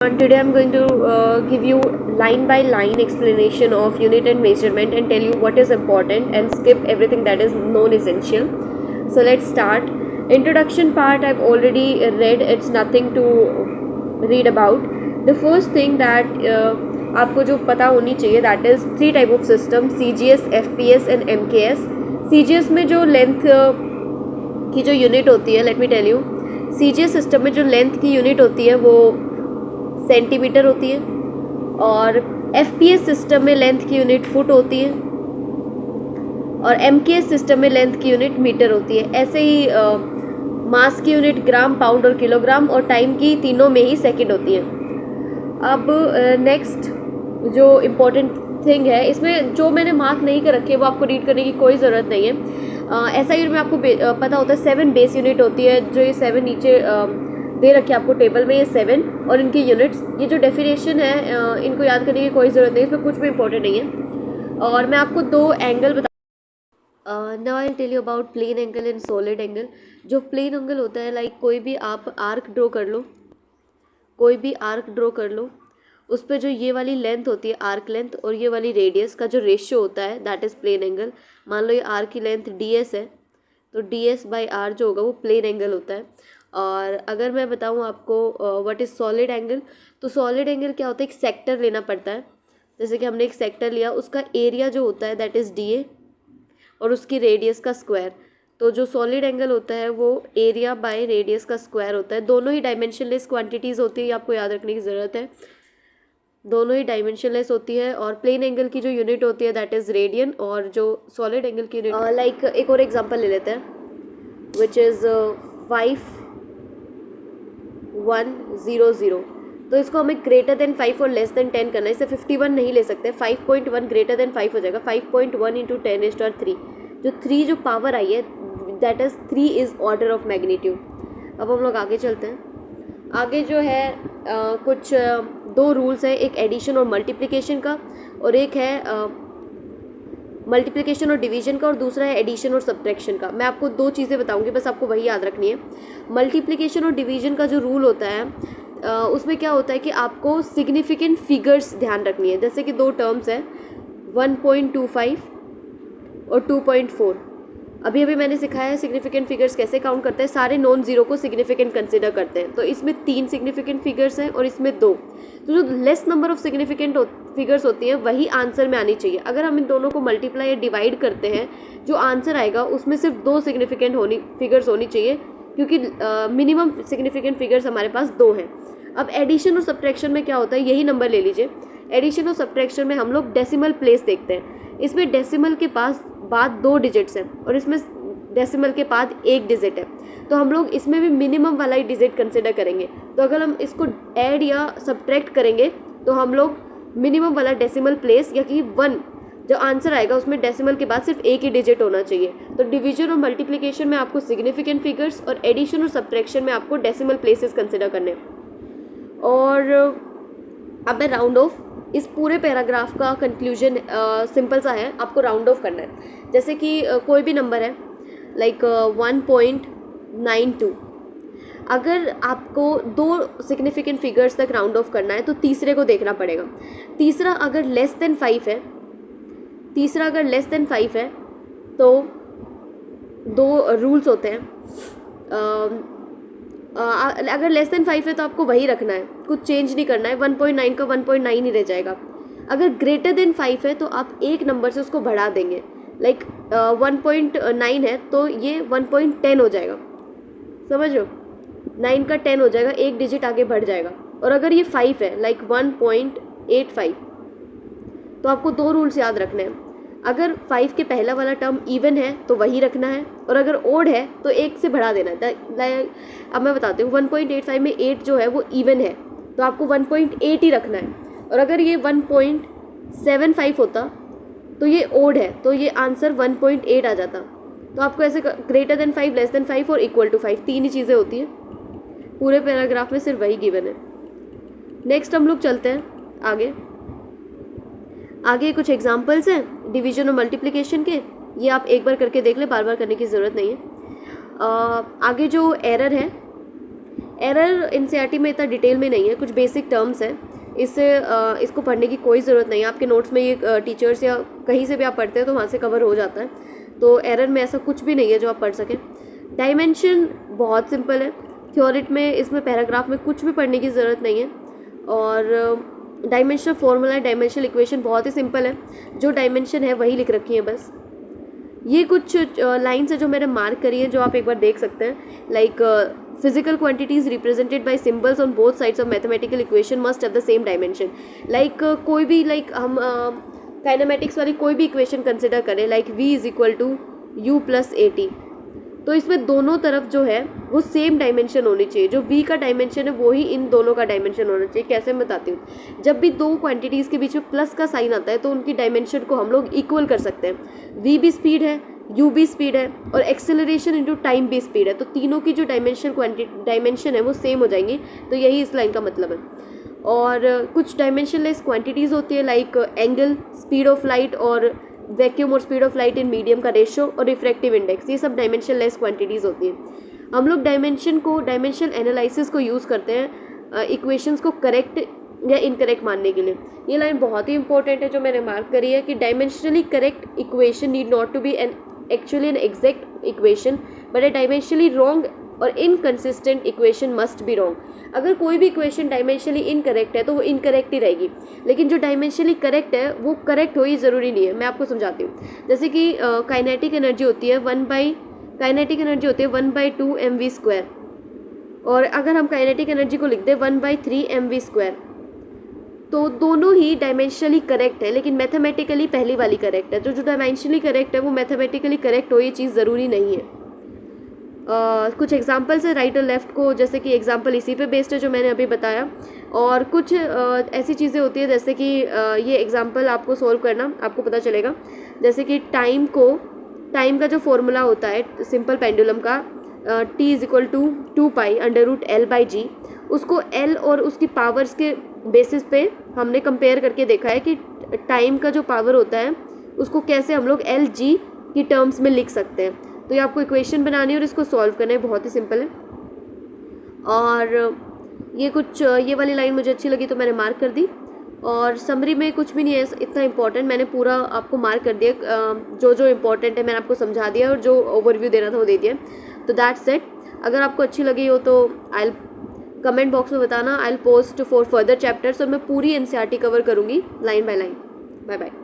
And today I'm going to give you line by line explanation of unit and measurement and tell you what is important and skip everything that is non-essential. So let's start. Introduction part I've already read, it's nothing to read about. The first thing that आपको जो पता होनी चाहिए that is 3 type of system, CGS, FPS and MKS. CGS में जो length की जो unit होती है, let me tell you, CGS system में जो लेंथ की यूनिट होती है वो सेंटीमीटर होती है और FPS सिस्टम में लेंथ की यूनिट फुट होती है और MKS सिस्टम में लेंथ की यूनिट मीटर होती है। ऐसे ही मास की यूनिट ग्राम, पाउंड और किलोग्राम और टाइम की तीनों में ही सेकंड होती है। अब नेक्स्ट जो इम्पोर्टेंट थिंग है, इसमें जो मैंने मार्क नहीं कर रखे वो आपको रीड करने की कोई ज़रूरत नहीं है। ऐसा यूनिट में आपको पता होता है 7 बेस यूनिट होती है, जो ये 7 नीचे दे रखे आपको टेबल में, ये 7 और इनकी यूनिट्स। ये जो डेफिनेशन है इनको याद करने की कोई ज़रूरत नहीं, इसमें कुछ भी इंपॉर्टेंट नहीं है। और मैं आपको 2 एंगल बता now I tell you about plane angle and solid angle. जो प्लेन एंगल होता है, लाइक कोई भी आप आर्क ड्रॉ कर लो, कोई भी आर्क ड्रॉ कर लो, उस पर जो ये वाली लेंथ होती है आर्क लेंथ और ये वाली रेडियस का जो रेशियो होता है दैट इज़ प्लेन एंगल। मान लो ये आर्क की लेंथ ds है तो ds/r जो होगा वो प्लेन एंगल होता है। और अगर मैं बताऊँ आपको व्हाट इज़ सॉलिड एंगल, तो सॉलिड एंगल क्या होता है, एक सेक्टर लेना पड़ता है। जैसे कि हमने एक सेक्टर लिया, उसका एरिया जो होता है दैट इज़ dA और उसकी रेडियस का स्क्वायर। तो जो सॉलिड एंगल होता है वो एरिया बाय रेडियस का स्क्वायर होता है। दोनों ही डायमेंशनलेस क्वांटिटीज़ होती है, आपको याद रखने की ज़रूरत है, दोनों ही डायमेंशनलेस होती है। और प्लेन एंगल की जो यूनिट होती है दैट इज़ रेडियन और जो सॉलिड एंगल की यूनिट, लाइक एक और एग्जांपल ले लेते हैं विच इज़ 5100। तो इसको हमें ग्रेटर देन 5 और लेस देन 10 करना है। इसे 51 नहीं ले सकते, 5.1 ग्रेटर देन 5 हो जाएगा। 5.1 इंटू 10⁻3, जो 3 जो पावर आई है that is 3 is order of magnitude. अब हम लोग आगे चलते हैं। आगे जो है कुछ 2 रूल्स हैं, एक एडिशन और मल्टीप्लिकेशन का और एक है मल्टीप्लिकेशन और डिवीजन का और दूसरा है एडिशन और सब्ट्रैक्शन का। मैं आपको 2 चीज़ें बताऊंगी, बस आपको वही याद रखनी है। मल्टीप्लिकेशन और डिवीजन का जो रूल होता है उसमें क्या होता है कि आपको सिग्निफिकेंट फिगर्स ध्यान रखनी है। जैसे कि 2 टर्म्स हैं 1.25 और 2.4। अभी मैंने सिखाया है सिग्निफिकेंट फिगर्स कैसे काउंट करते हैं। सारे नॉन ज़ीरो को सिग्निफिकेंट कंसिडर करते हैं, तो इसमें 3 सिग्निफिकेंट फिगर्स हैं और इसमें 2। तो जो less number of significant figures होती हैं वही आंसर में आनी चाहिए। अगर हम इन दोनों को मल्टीप्लाई या डिवाइड करते हैं, जो आंसर आएगा उसमें सिर्फ 2 सिग्निफिकेंट फिगर्स होनी चाहिए, क्योंकि मिनिमम सिग्निफिकेंट फिगर्स हमारे पास 2 हैं। अब एडिशन और सब्ट्रैक्शन में क्या होता है, यही नंबर ले लीजिए। एडिशन और सब्ट्रैक्शन में हम लोग डेसिमल प्लेस देखते हैं। इसमें डेसिमल के पास बाद 2 डिजिट्स हैं और इसमें डेसिमल के बाद 1 डिजिट है, तो हम लोग इसमें भी मिनिमम वाला ही डिजिट कंसिडर करेंगे। तो अगर हम इसको ऐड या सब्ट्रैक्ट करेंगे तो हम लोग मिनिमम वाला डेसिमल प्लेस या कि 1 जो आंसर आएगा उसमें डेसिमल के बाद सिर्फ 1 ही डिजिट होना चाहिए। तो डिवीजन और मल्टीप्लिकेशन में आपको सिग्निफिकेंट फिगर्स और एडिशन और सब्ट्रैक्शन में आपको डेसिमल प्लेसेस कंसिडर करने। और अब मैं राउंड ऑफ, इस पूरे पैराग्राफ का कंक्लूजन सिंपल सा है, आपको राउंड ऑफ करना है। जैसे कि कोई भी नंबर है लाइक 1.92, अगर आपको 2 सिग्निफिकेंट फिगर्स तक राउंड ऑफ करना है तो तीसरे को देखना पड़ेगा। तीसरा अगर लेस देन 5 है, तो 2 रूल्स होते हैं। अगर लेस देन 5 है तो आपको वही रखना है, कुछ चेंज नहीं करना है। 1.9 का 1.9 ही रह जाएगा। अगर ग्रेटर देन 5 है तो आप एक नंबर से उसको बढ़ा देंगे, लाइक 1.9 है तो ये 1.10 हो जाएगा, समझ लो, 9 का 10 हो जाएगा, 1 डिजिट आगे बढ़ जाएगा। और अगर ये 5 है लाइक 1.85, तो आपको 2 रूल्स याद रखने हैं। अगर 5 के पहला वाला टर्म इवन है तो वही रखना है, और अगर ओड है तो 1 से बढ़ा देना है। अब मैं बताती हूँ, 1.85 में 8 जो है वो इवन है तो आपको 1.8 ही रखना है। और अगर ये 1.75 होता तो ये ओड है तो ये आंसर 1.8 आ जाता। तो आपको ऐसे ग्रेटर देन 5, लेस देन 5 और इक्वल टू 5 3 ही चीज़ें होती हैं। पूरे पैराग्राफ में सिर्फ वही गिवन है। नेक्स्ट हम लोग चलते हैं आगे कुछ एग्जांपल्स हैं डिवीजन और मल्टीप्लिकेशन के, ये आप एक बार करके देख लें, बार बार करने की ज़रूरत नहीं है। आगे जो एरर है, एरर एनसीईआरटी में इतना डिटेल में नहीं है, कुछ बेसिक टर्म्स हैं, इसको पढ़ने की कोई ज़रूरत नहीं है। आपके नोट्स में ये टीचर्स या कहीं से भी आप पढ़ते हैं तो वहाँ से कवर हो जाता है, तो एरर में ऐसा कुछ भी नहीं है जो आप पढ़ सकें। डायमेंशन बहुत सिंपल है, थ्योरिट में इसमें पैराग्राफ में कुछ भी पढ़ने की ज़रूरत नहीं है। और डायमेंशनल फॉर्मूला, डायमेंशनल इक्वेशन बहुत ही सिंपल है, जो डायमेंशन है वही लिख रखी है बस। ये कुछ लाइन्स है जो मैंने मार्क करी है, जो आप एक बार देख सकते हैं। Like physical quantities represented by symbols on both sides of mathematical equation must have the same dimension. Like कोई भी हम काइनेमेटिक्स वाली कोई भी इक्वेशन कंसिडर करें, like v is equal to u plus a t, तो इसमें दोनों तरफ जो है वो सेम डायमेंशन होनी चाहिए। जो v का डायमेंशन है वो ही इन दोनों का डायमेंशन होना चाहिए। कैसे मैं बताती हूँ, जब भी दो क्वांटिटीज़ के बीच में प्लस का साइन आता है तो उनकी डायमेंशन को हम लोग इक्वल कर सकते हैं। v भी स्पीड है, u भी स्पीड है, और एक्सेलरेशन इनटू टाइम भी स्पीड है, तो तीनों की जो डायमेंशन है वो सेम हो जाएंगी। तो यही इस लाइन का मतलब है। और कुछ डायमेंशनलेस क्वांटिटीज़ होती है, like angle, speed of light और वैक्यूम और speed of light in medium का रेशो और रिफ्रैक्टिव इंडेक्स, ये सब डायमेंशनलेस क्वांटिटीज़ होती हैं। हम लोग डायमेंशनल एनालिसिस को यूज़ करते हैं इक्वेशंस को करेक्ट या इनकरेक्ट मानने के लिए। ये लाइन बहुत ही इंपॉर्टेंट है जो मैंने मार्क करी है कि dimensionally correct equation need not to be actually an exact equation, but a dimensionally wrong और inconsistent equation must be wrong. अगर कोई भी इक्वेशन डायमेंशनली इनकरेक्ट है तो वो इनकरेक्ट ही रहेगी, लेकिन जो डायमेंशनली करेक्ट है वो करेक्ट हो ही ज़रूरी नहीं है। मैं आपको समझाती हूँ। जैसे कि काइनेटिक एनर्जी होती है 1/2 mv², और अगर हम काइनेटिक एनर्जी को लिख दें 1/3 mv², तो दोनों ही डायमेंशनली करेक्ट है, लेकिन मैथमेटिकली पहली वाली करेक्ट है। जो डायमेंशनली करेक्ट है वो मैथमेटिकली करेक्ट हो, ये चीज़ ज़रूरी नहीं है। कुछ एग्जांपल्स है राइट और लेफ़्ट को, जैसे कि एग्जांपल इसी पे बेस्ड है जो मैंने अभी बताया। और कुछ ऐसी चीज़ें होती है जैसे कि ये एग्जांपल आपको सोल्व करना आपको पता चलेगा। जैसे कि टाइम का जो फॉर्मूला होता है सिंपल पेंडुलम का, t is equal to 2π√L/g, उसको L और उसकी पावर्स के बेसिस पे हमने कंपेयर करके देखा है कि टाइम का जो पावर होता है उसको कैसे हम लोग L/g की टर्म्स में लिख सकते हैं। तो ये आपको इक्वेशन बनानी है और इसको सॉल्व करना है, बहुत ही सिंपल है। और ये वाली लाइन मुझे अच्छी लगी तो मैंने मार्क कर दी। और समरी में कुछ भी नहीं है इतना इंपॉर्टेंट, मैंने पूरा आपको मार्क कर दिया। जो इंपॉर्टेंट है मैंने आपको समझा दिया, और जो ओवरव्यू देना था वो दे दिया। तो दैट्स इट। अगर आपको अच्छी लगी हो तो आई कमेंट बॉक्स में बताना, I post for further chapters, और मैं पूरी एनसीईआरटी कवर करूँगी line by line. Bye bye.